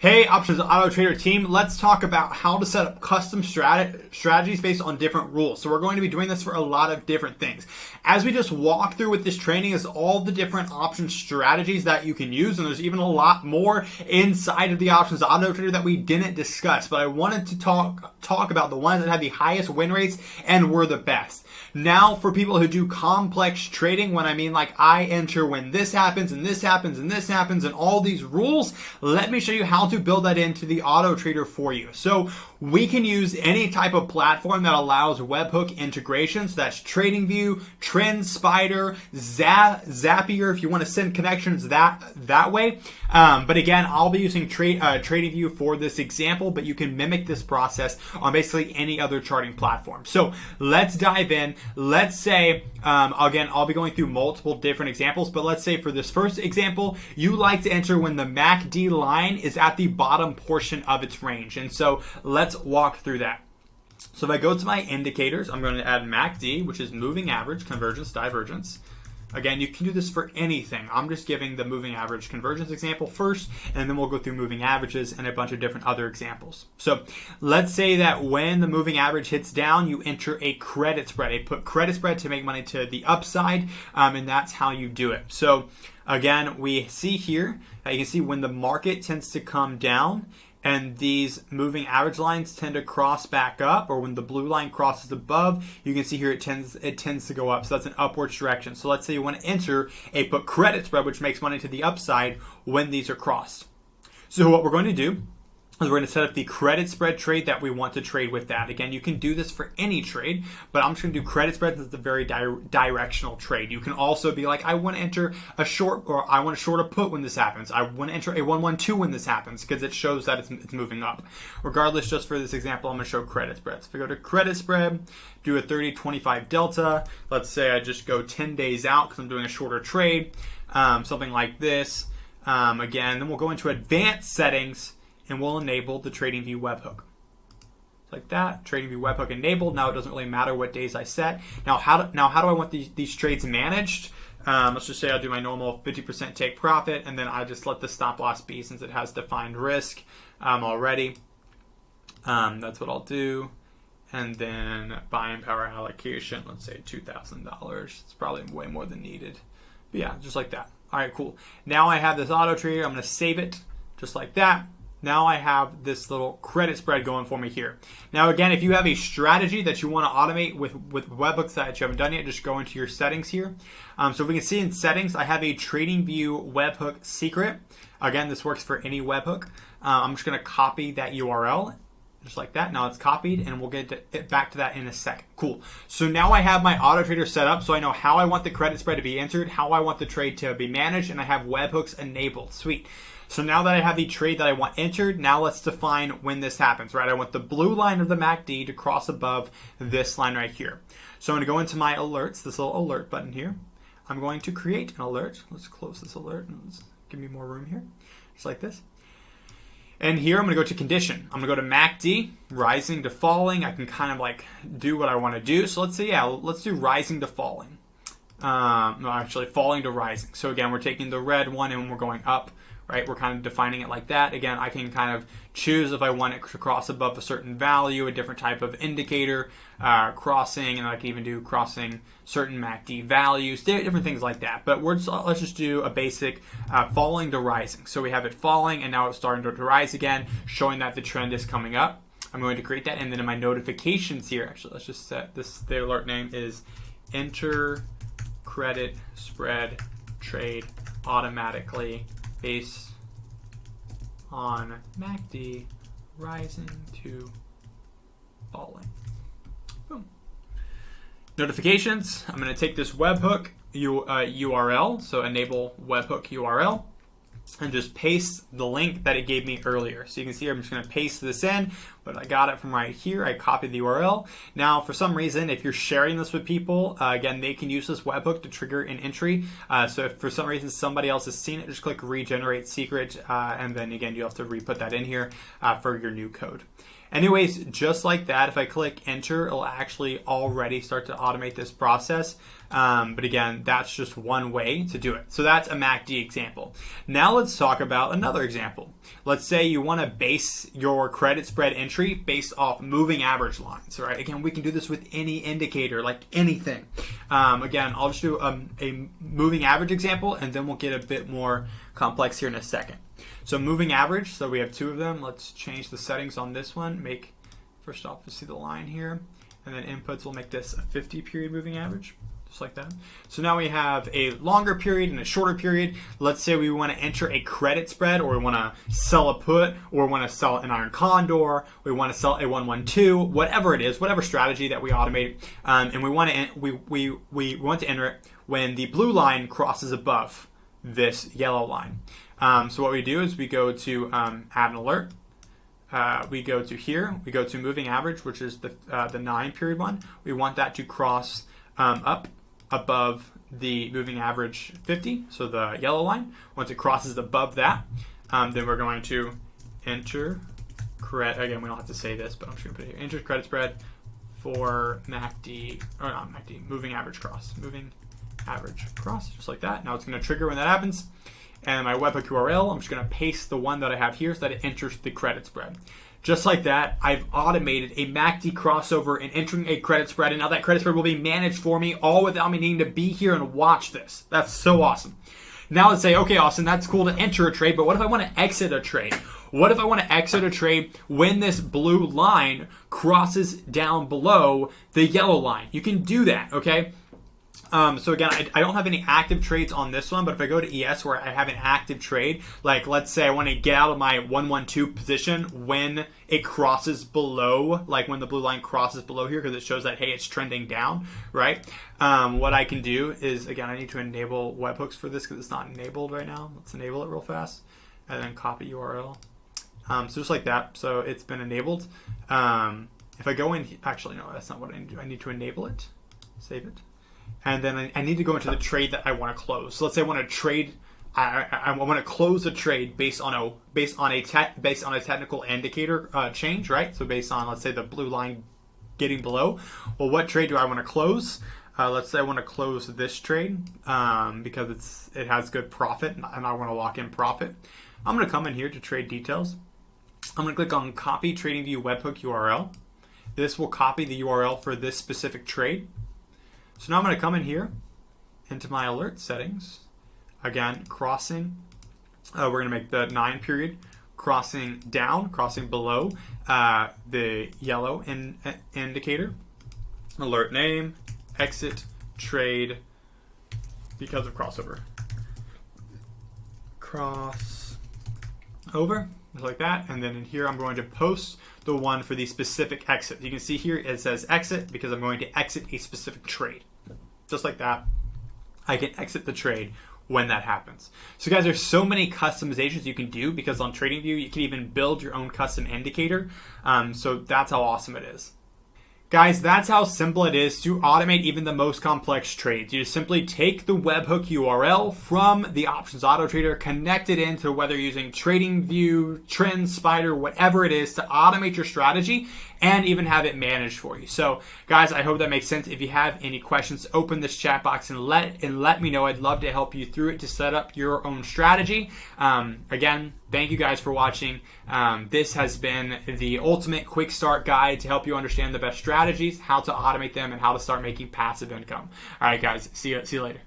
Hey, Options Auto Trader team, let's talk about how to set up custom strategies based on different rules. So we're going to be doing this for a lot of different things. As we just walk through with this training is all the different option strategies that you can use, and there's even a lot more inside of the Options Auto Trader that we didn't discuss, but I wanted to talk about the ones that had the highest win rates and were the best. Now, for people who do complex trading, when I mean like I enter when this happens and this happens and this happens and all these rules, let me show you how to build that into the Auto Trader for you. So we can use any type of platform that allows webhook integration. So that's TradingView, TrendSpider, Zapier if you want to send connections that way. But again, I'll be using TradingView for this example, but you can mimic this process on basically any other charting platform. So let's dive in. Let's say, again, I'll be going through multiple different examples, but let's say for this first example, you like to enter when the MACD line is at the bottom portion of its range. And so let's walk through that. So if I go to my indicators, I'm going to add MACD, which is moving average, convergence, divergence. Again, you can do this for anything. I'm just giving the moving average convergence example first, and then we'll go through moving averages and a bunch of different other examples. So let's say that when the moving average hits down, you enter a credit spread. You put credit spread to make money to the upside, and that's how you do it. So again, we see here, you can see when the market tends to come down, and these moving average lines tend to cross back up, or when the blue line crosses above, you can see here it tends to go up. So that's an upwards direction. So let's say you want to enter a put credit spread, which makes money to the upside when these are crossed. So what we're going to do is we're going to set up the credit spread trade that we want to trade with that. Again, you can do this for any trade, but I'm just going to do credit spreads as a very directional trade. You can also be like, I want to enter a short, or I want to short a put when this happens. I want to enter a 112 when this happens because it shows that it's moving up. Regardless, just for this example, I'm going to show credit spreads. If I go to credit spread, do a 30-25 delta. Let's say I just go 10 days out because I'm doing a shorter trade, something like this. Again, then we'll go into advanced settings, and we'll enable the TradingView webhook. Like that, TradingView webhook enabled. Now it doesn't really matter what days I set. Now how do I want these trades managed? Let's just say I'll do my normal 50% take profit, and then I just let the stop loss be since it has defined risk already. That's what I'll do. And then buying power allocation, let's say $2,000. It's probably way more than needed. But yeah, just like that. All right, cool. Now I have this auto trader. I'm going to save it just like that. Now I have this little credit spread going for me here. Now again, if you have a strategy that you want to automate with webhooks that you haven't done yet, just go into your settings here. So we can see in settings, I have a TradingView webhook secret. Again, this works for any webhook. I'm just going to copy that URL just like that. Now it's copied, and we'll get back to that in a second. Cool. So now I have my auto trader set up, so I know how I want the credit spread to be entered, how I want the trade to be managed, and I have webhooks enabled. Sweet. So now that I have the trade that I want entered, now let's define when this happens, right? I want the blue line of the MACD to cross above this line right here. So I'm going to go into my alerts, this little alert button here. I'm going to create an alert. Let's close this alert and let's give me more room here, just like this. And here I'm going to go to condition. I'm going to go to MACD, rising to falling. I can kind of like do what I want to do. So let's say, yeah, let's do rising to falling. No, actually falling to rising. So again, we're taking the red one and we're going up. Right, we're kind of defining it like that. Again, I can kind of choose if I want it to cross above a certain value, a different type of indicator, crossing, and I can even do crossing certain MACD values, different things like that. But let's just do a basic falling to rising. So we have it falling, and now it's starting to rise again, showing that the trend is coming up. I'm going to create that, and then in my notifications here, actually, let's just set this. The alert name is Enter Credit Spread Trade Automatically based on MACD rising to falling. Boom. Notifications. I'm going to take this webhook URL, so enable webhook URL, and just paste the link that it gave me earlier. So you can see here, I'm just going to paste this in. but I got it from right here. I copied the URL. Now, for some reason, if you're sharing this with people, again, they can use this webhook to trigger an entry. So if for some reason somebody else has seen it, just click regenerate secret, and then again, you have to re-put that in here for your new code. Anyways, just like that, if I click enter, it'll actually already start to automate this process. But again, that's just one way to do it. So that's a MACD example. Now let's talk about another example. Let's say you want to base your credit spread entry based off moving average lines, right? Again, we can do this with any indicator, like anything. Again, I'll just do a moving average example, and then we'll get a bit more complex here in a second. So moving average, so we have two of them. Let's change the settings on this one. Make, first off, you see the line here, and then inputs will make this a 50 period moving average, just like that. So now we have a longer period and a shorter period. Let's say we want to enter a credit spread, or we want to sell a put, or we want to sell an iron condor, we want to sell a 112, whatever it is, whatever strategy that we automate, and we want to we want to enter it when the blue line crosses above this yellow line. So what we do is we go to add an alert. We go to here. We go to moving average, which is the 9 period one. We want that to cross up above the moving average 50, so the yellow line. Once it crosses above that, then we're going to enter credit. Again, we don't have to say this, but I'm just going to put it here. Enter credit spread for MACD, or not MACD, moving average cross. Moving average cross, just like that. Now it's going to trigger when that happens. And my webhook URL, I'm just going to paste the one that I have here so that it enters the credit spread. Just like that, I've automated a MACD crossover and entering a credit spread, and now that credit spread will be managed for me, all without me needing to be here and watch this. That's so awesome. Now let's say, okay, Austin, that's cool to enter a trade, but what if I want to exit a trade? What if I want to exit a trade when this blue line crosses down below the yellow line? You can do that, okay? So again, I don't have any active trades on this one, but if I go to ES where I have an active trade, like let's say I want to get out of my 112 position when it crosses below, like when the blue line crosses below here, because it shows that, hey, it's trending down, right? What I can do is, again, I need to enable webhooks for this because it's not enabled right now. Let's enable it real fast, and then copy URL. So just like that, so it's been enabled. If I go in, actually, no, that's not what I need to do. I need to enable it, save it. And then I need to go into the trade that I want to close. So let's say I want to trade. I want to close a trade based on a technical indicator change, right? So based on, let's say, the blue line getting below. Well, what trade do I want to close? Let's say I want to close this trade because it has good profit, and I want to lock in profit. I'm going to come in here to trade details. I'm going to click on copy TradingView webhook URL. This will copy the URL for this specific trade. So now I'm going to come in here into my alert settings. Again, crossing. We're going to make the 9 period crossing down, crossing below the yellow indicator. Alert name, exit, trade, because of crossover. Cross over, just like that. And then in here, I'm going to post the one for the specific exit. You can see here it says exit because I'm going to exit a specific trade. Just like that, I can exit the trade when that happens. So guys, there's so many customizations you can do because on TradingView, you can even build your own custom indicator. So that's how awesome it is. Guys, that's how simple it is to automate even the most complex trades. You just simply take the webhook URL from the Options Auto Trader, connect it into whether you're using TradingView, Trend, Spider, whatever it is to automate your strategy and even have it managed for you. So guys, I hope that makes sense. If you have any questions, open this chat box and let me know. I'd love to help you through it to set up your own strategy. Again, thank you guys for watching. This has been the ultimate quick start guide to help you understand the best strategies, how to automate them, and how to start making passive income. All right, guys, see you later.